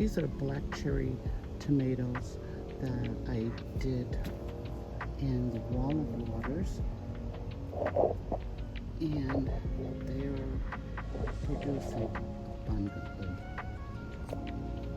These are black cherry tomatoes that I did in the wall of waters, and they're producing abundantly.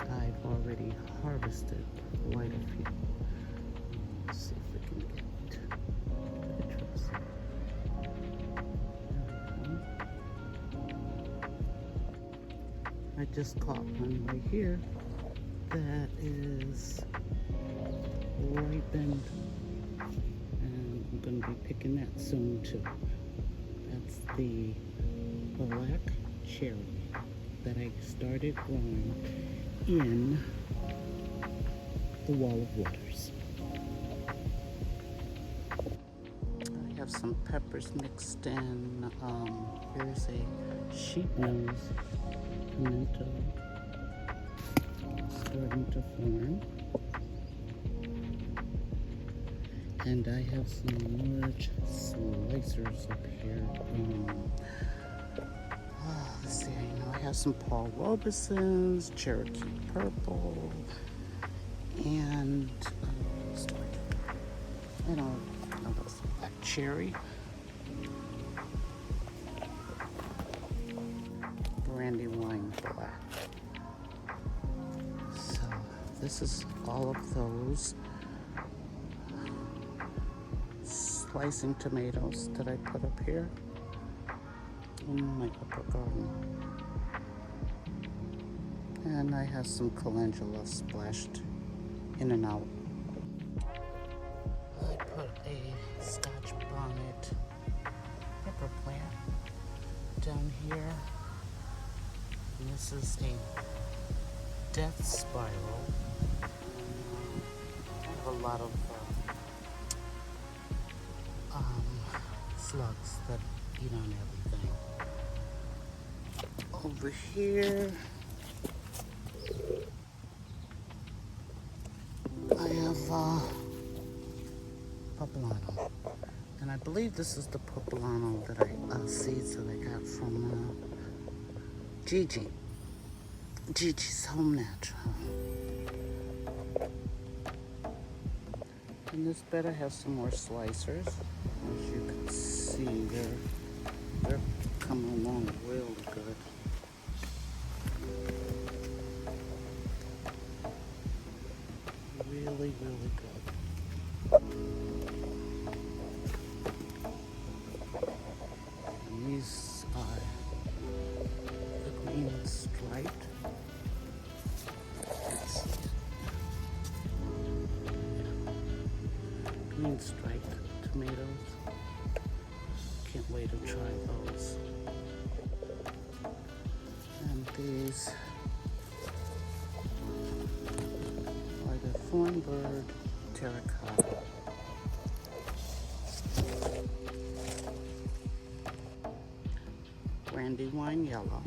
I've already harvested quite a few. Let's see if we can get pictures. I just caught one right here that is ripened, and I'm going to be picking that soon too. That's the black cherry that I started growing in the wall of waters. I have some peppers mixed in. Here's a sheep nose pimento starting to form. And I have some large slicers up here. Let's see, I have some Paul Robeson's, Cherokee Purple, and black cherry, Brandywine Black. So this is all of those slicing tomatoes that I put up here in my upper garden. And I have some calendula splashed in and out. I put a Scotch bonnet pepper plant down here. And this is a death spiral. I have a lot of slugs that eat on everything. Over here, I have poblano, and I believe this is the poblano that seeds that I got from Gigi's Home Natural. And this bed I have some more slicers. As you can see, they're coming along really good. Really, really good. And these are the green striped. Green striped tomatoes. Can't wait to try those. And these are the Thornbird terracotta. Brandywine yellow.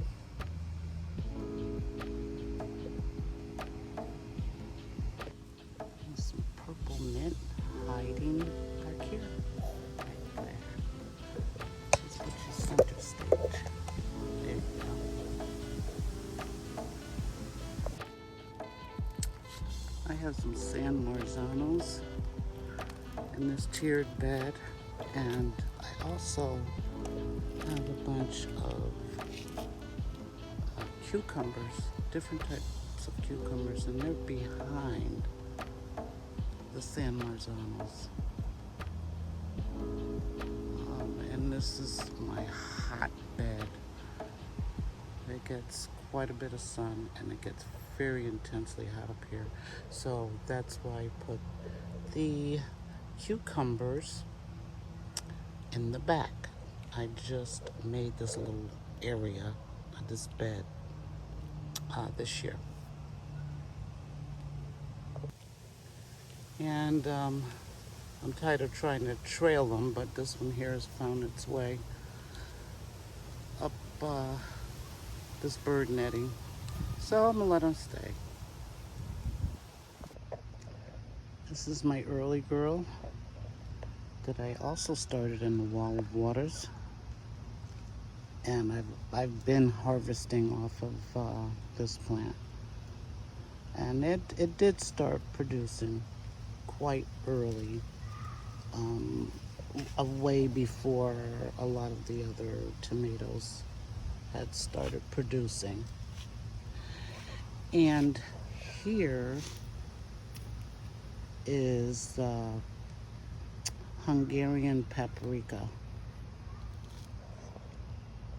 And some purple mint hiding back here. Right there. This is center stage. There you go. I have some San Marzanos in this tiered bed, and I also have a bunch of cucumbers, different types of cucumbers, and they're behind the San Marzanos. And this is my hotbed. It gets quite a bit of sun, and it gets very intensely hot up here. So that's why I put the cucumbers in the back. I just made this little area of this bed this year. And I'm tired of trying to trail them, but this one here has found its way up this bird netting. So I'm gonna let them stay. This is my early girl that I also started in the wall of waters. And I've been harvesting off of this plant. And it did start producing quite early, way before a lot of the other tomatoes had started producing. And here is Hungarian paprika.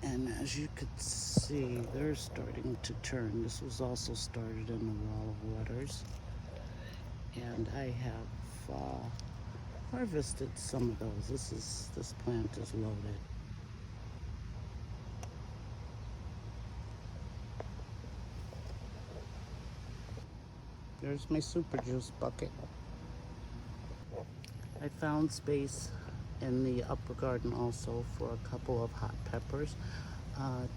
And as you could see, they're starting to turn. This was also started in the wall of waters. And I have harvested some of those. This plant is loaded. There's my super juice bucket. I found space in the upper garden also for a couple of hot peppers,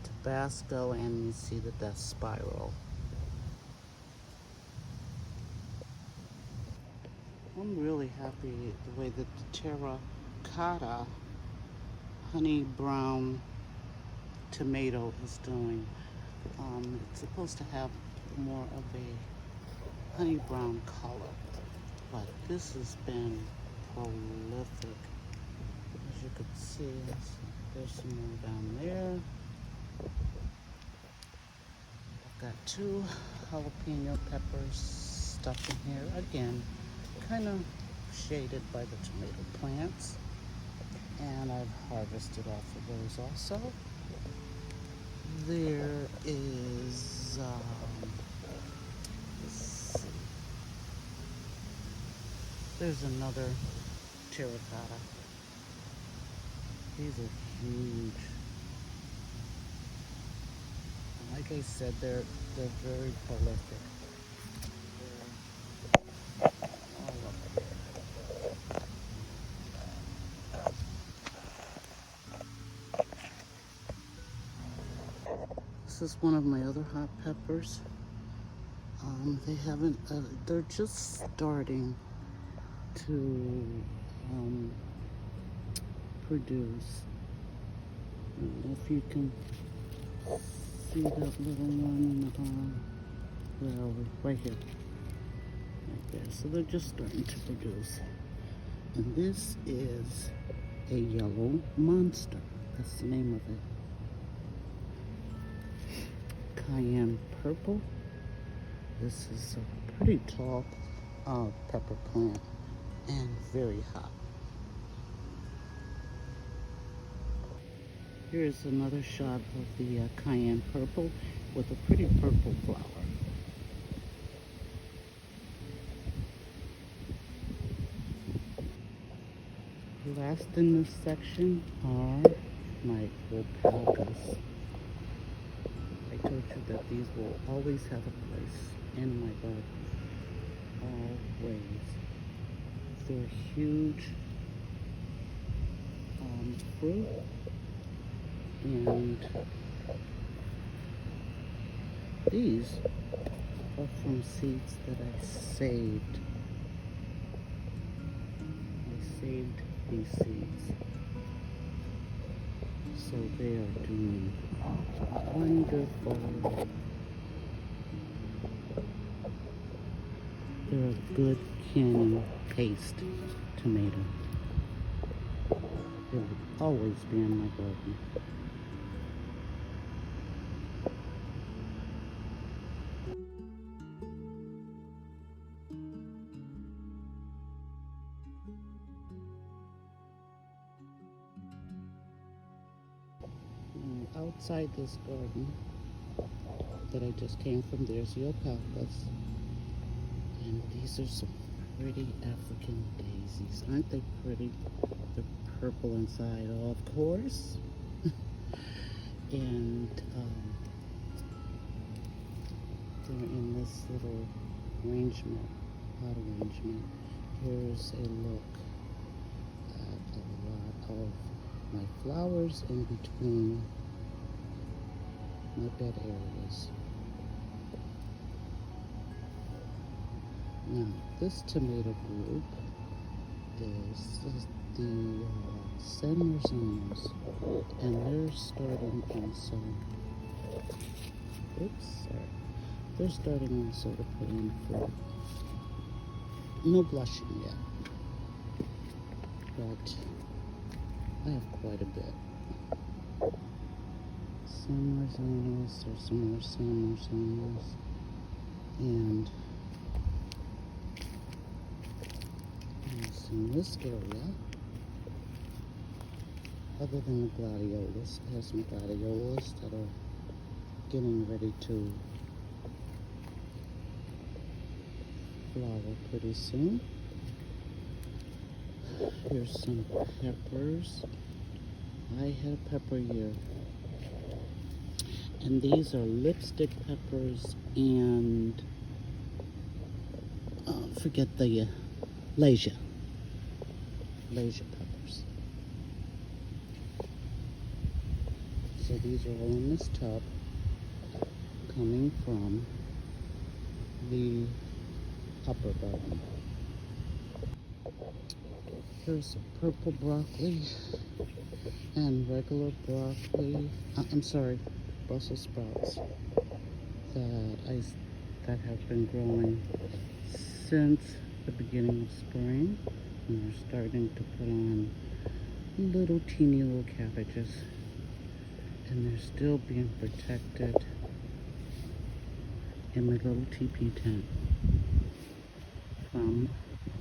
Tabasco, and you see the death spiral. I'm really happy the way that the terracotta honey brown tomato is doing. It's supposed to have more of a honey brown color, but this has been prolific. As you can see, there's some more down there. I've got 2 jalapeno peppers stuck in here. Again, kind of shaded by the tomato plants. And I've harvested off of those also. There is, let's see. There's another terracotta. These are huge. Like I said, they're very prolific. They're all up there. This is one of my other hot peppers. They haven't, they're just starting to produce. I don't know if you can see that little one. Where are we? Right here. Right there. So they're just starting to produce. And this is a yellow monster. That's the name of it. Cayenne purple. This is a pretty tall pepper plant and very hot. Here's another shot of the cayenne purple with a pretty purple flower. Last in this section are my alpacas. I told you that these will always have a place in my garden. Always. They're huge fruit, and these are from seeds that I saved. I saved these seeds. So they are doing wonderful. They're a good canning paste tomato. They will always be in my garden. And outside this garden that I just came from, there's the alpacas. And these are some pretty African daisies. Aren't they pretty? They're purple inside, of course. And they're in this little arrangement, pot arrangement. Here's a look at a lot of my flowers in between my bed areas. Now, this tomato group is the San Marzanos, and they're starting on some, they're starting also to put in fruit. No blushing yet, but I have quite a bit. Some rhizomas, there's some more rhizomas, and in this area, other than the gladiolus, I have some gladiolus that are getting ready to flower pretty soon. Here's some peppers. I had a pepper year. And these are lipstick peppers and forget the Lasia peppers. So these are all in this tub, coming from the upper garden. Here's some purple broccoli and regular broccoli. I'm sorry, Brussels sprouts that have been growing since the beginning of spring, and they're starting to put on little teeny little cabbages, and they're still being protected in my little teepee tent from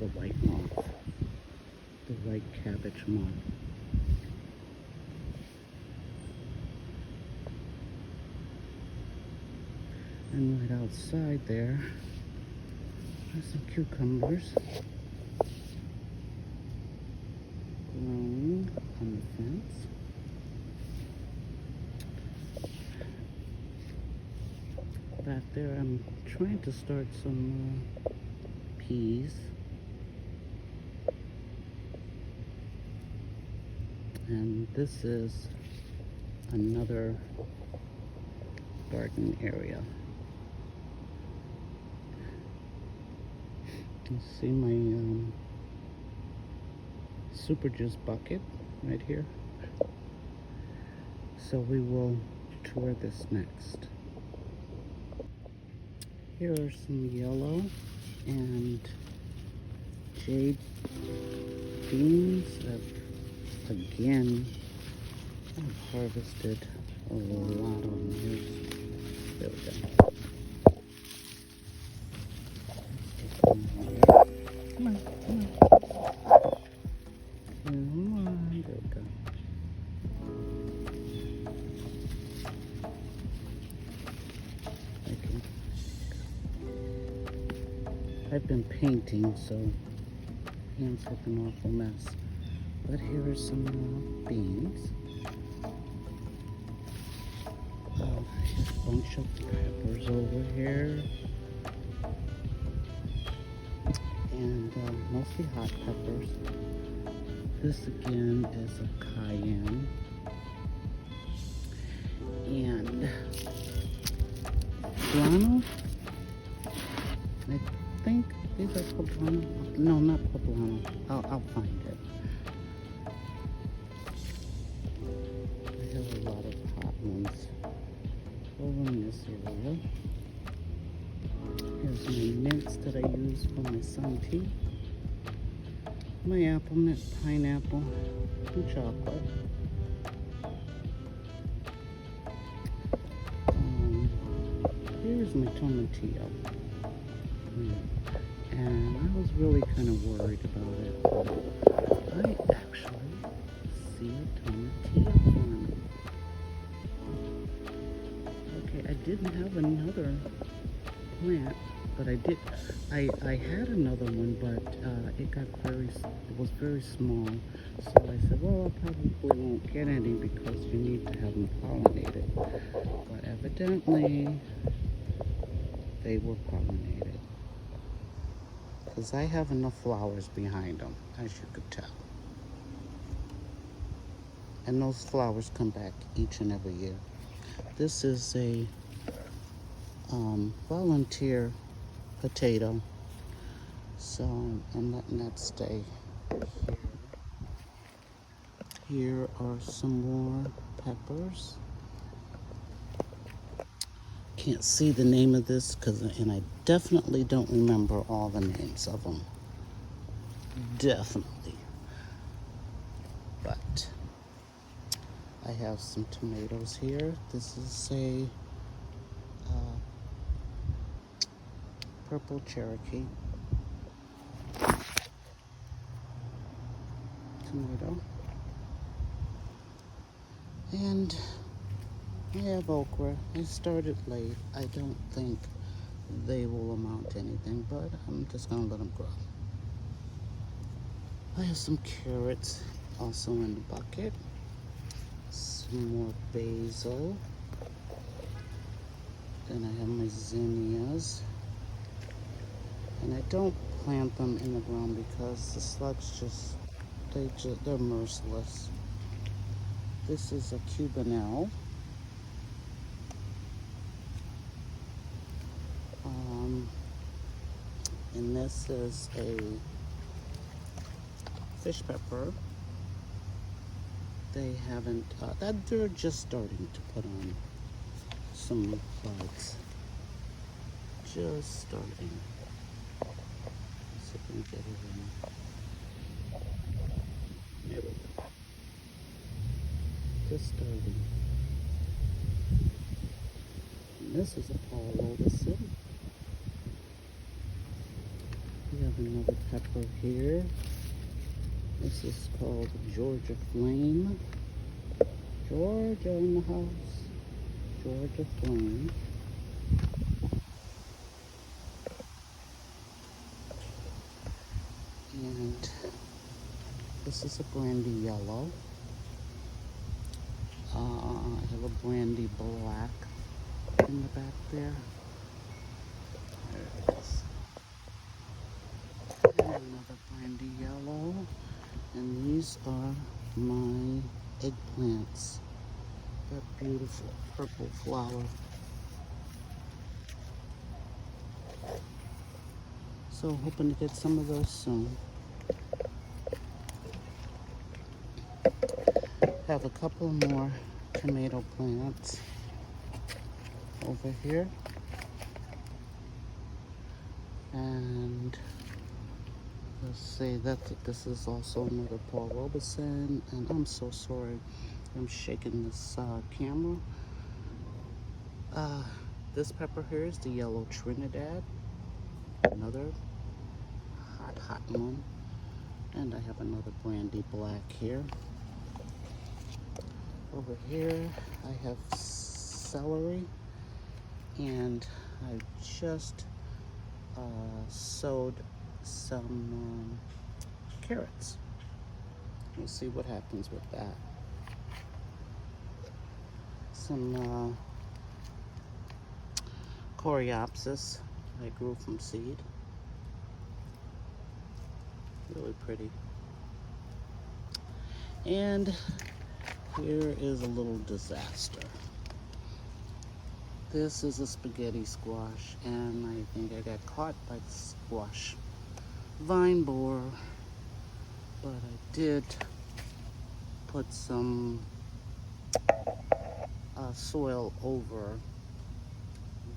the white moth, the white cabbage moth. And right outside there are some cucumbers growing on the fence. Back there I'm trying to start some peas. And this is another garden area. You see my super juice bucket right here. So we will tour this next. Here are some yellow and jade beans. Again, I've harvested a lot of them. There we go. Come on, come on. Come on, there we go. I've been painting, so hands look an awful mess. But here are some beans. Here's a bunch of peppers over here. And mostly hot peppers. This again is a cayenne. And poblano. I think these are poblano. No, not poblano. I'll find it. I have a lot of hot ones over in this area. Here's my mints that I use for my sun tea. My apple mint, pineapple, and chocolate. Here's my tomatillo. And I was really kind of worried about it. I actually see a tomatillo farm. Okay, I didn't have another plant, but I had another one, but it was very small. So I said, well, I probably won't get any because you need to have them pollinated. But evidently, they were pollinated. Because I have enough flowers behind them, as you could tell. And those flowers come back each and every year. This is a volunteer potato, so I'm letting that stay here. Here are some more peppers. can't see the name of this and I definitely don't remember all the names of them. Definitely. But I have some tomatoes here. This is a purple Cherokee tomato. And I have okra. I started late. I don't think they will amount to anything, but I'm just gonna let them grow. I have some carrots also in the bucket. Some more basil. Then I have my zinnias. And I don't plant them in the ground because the slugs they're merciless. This is a cubanelle. And this is a fish pepper. They haven't, they're just starting to put on some buds. Just starting. Let's see if we can get it in. There we go. Just starting. And this is a Paul Robeson. We have another pepper here. This is called Georgia Flame. Georgia in the house. Georgia Flame. And this is a brandy yellow. I have a brandy black in the back there. There it is. And another brandy yellow. And these are my eggplants. That beautiful purple flower. So hoping to get some of those soon. Have a couple more tomato plants over here. And let's say that this is also another Paul Robeson, and I'm so sorry I'm shaking this camera. This pepper here is the yellow Trinidad, another hot one, and I have another brandy black here. Over here I have celery, and I just sowed some carrots. We'll see what happens with that. Some coreopsis I grew from seed. Really pretty. And here is a little disaster. This is a spaghetti squash, and I think I got caught by the squash vine borer, but I did put some soil over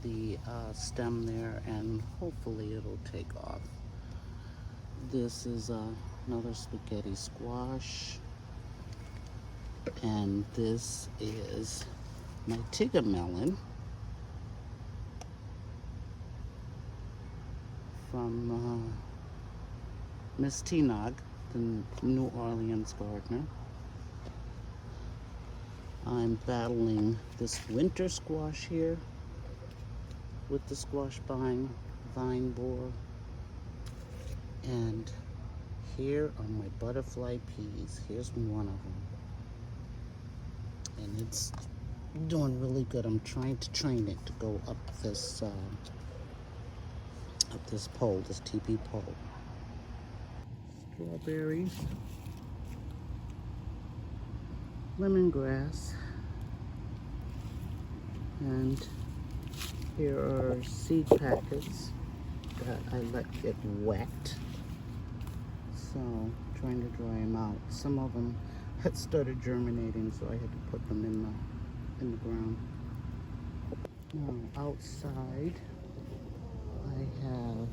the stem there, and hopefully it'll take off. This is another spaghetti squash, and this is my Tigger melon from Miss Teenog, the New Orleans gardener. I'm battling this winter squash here with the squash vine borer. And here are my butterfly peas. Here's one of them. And it's doing really good. I'm trying to train it to go up this pole, this TP pole. Strawberries, lemongrass, and here are seed packets that I let get wet. So, trying to dry them out. Some of them had started germinating, so I had to put them in the ground. Now outside, I have,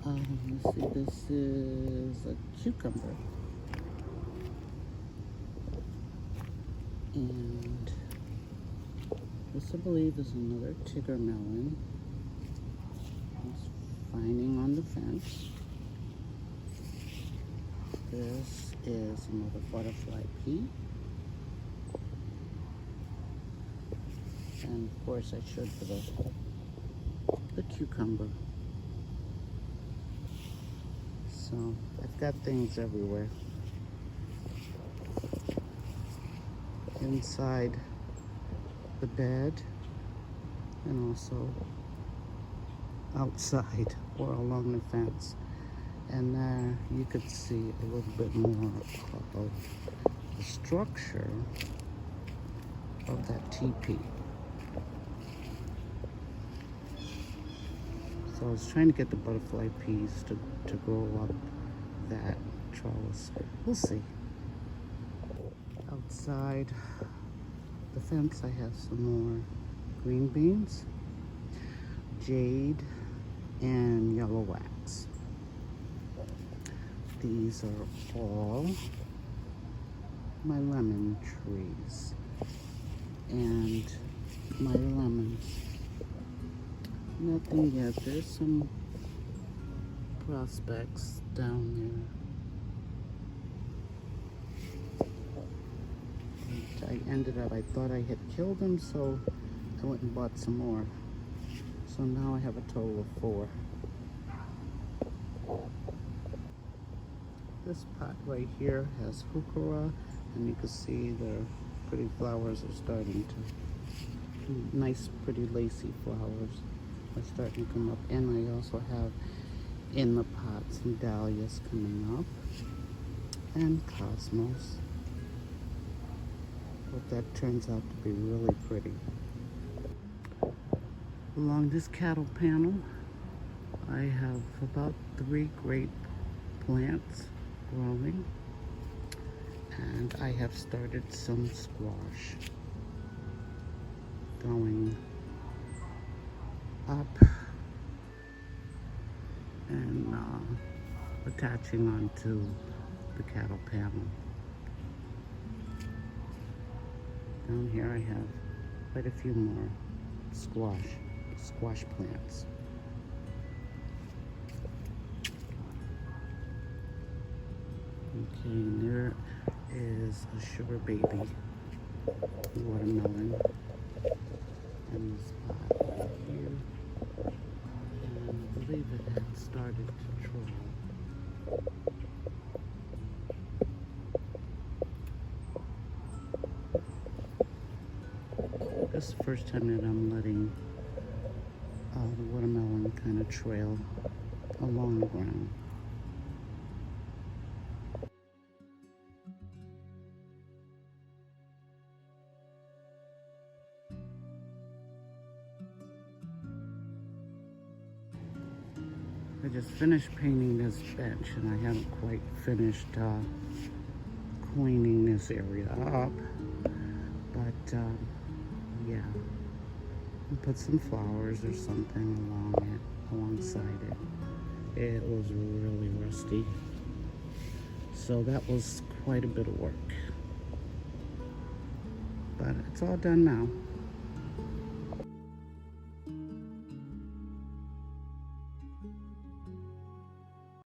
let's see, this is a cucumber. And this, I believe, is another tiger melon. It's vining on the fence. This is another butterfly pea. And of course I should for the cucumber. So I've got things everywhere. Inside the bed and also outside or along the fence. And there you could see a little bit more of the structure of that teepee. So I was trying to get the butterfly peas to grow up that trellis. We'll see. Outside the fence I have some more green beans, jade, and yellow wax. These are all my lemon trees and my lemons. Nothing yet. There's some prospects down there. I thought I had killed them, so I went and bought some more. So now I have a total of 4. This pot right here has heuchera, and you can see the pretty flowers are starting to, nice, pretty, lacy flowers are starting to come up. And I also have in the pot some dahlias coming up and cosmos. But that turns out to be really pretty. Along this cattle panel, I have about 3 grape plants growing, and I have started some squash going up and attaching onto the cattle panel. Down here I have quite a few more squash plants. Okay, and there is a sugar baby watermelon in this pot right here. And I believe it had started to troll. This is the first time that I'm letting the watermelon kind of trail along the ground. I just finished painting this bench, and I haven't quite finished cleaning this area up, but yeah, and put some flowers or something alongside it. It was really rusty, so that was quite a bit of work, but it's all done now.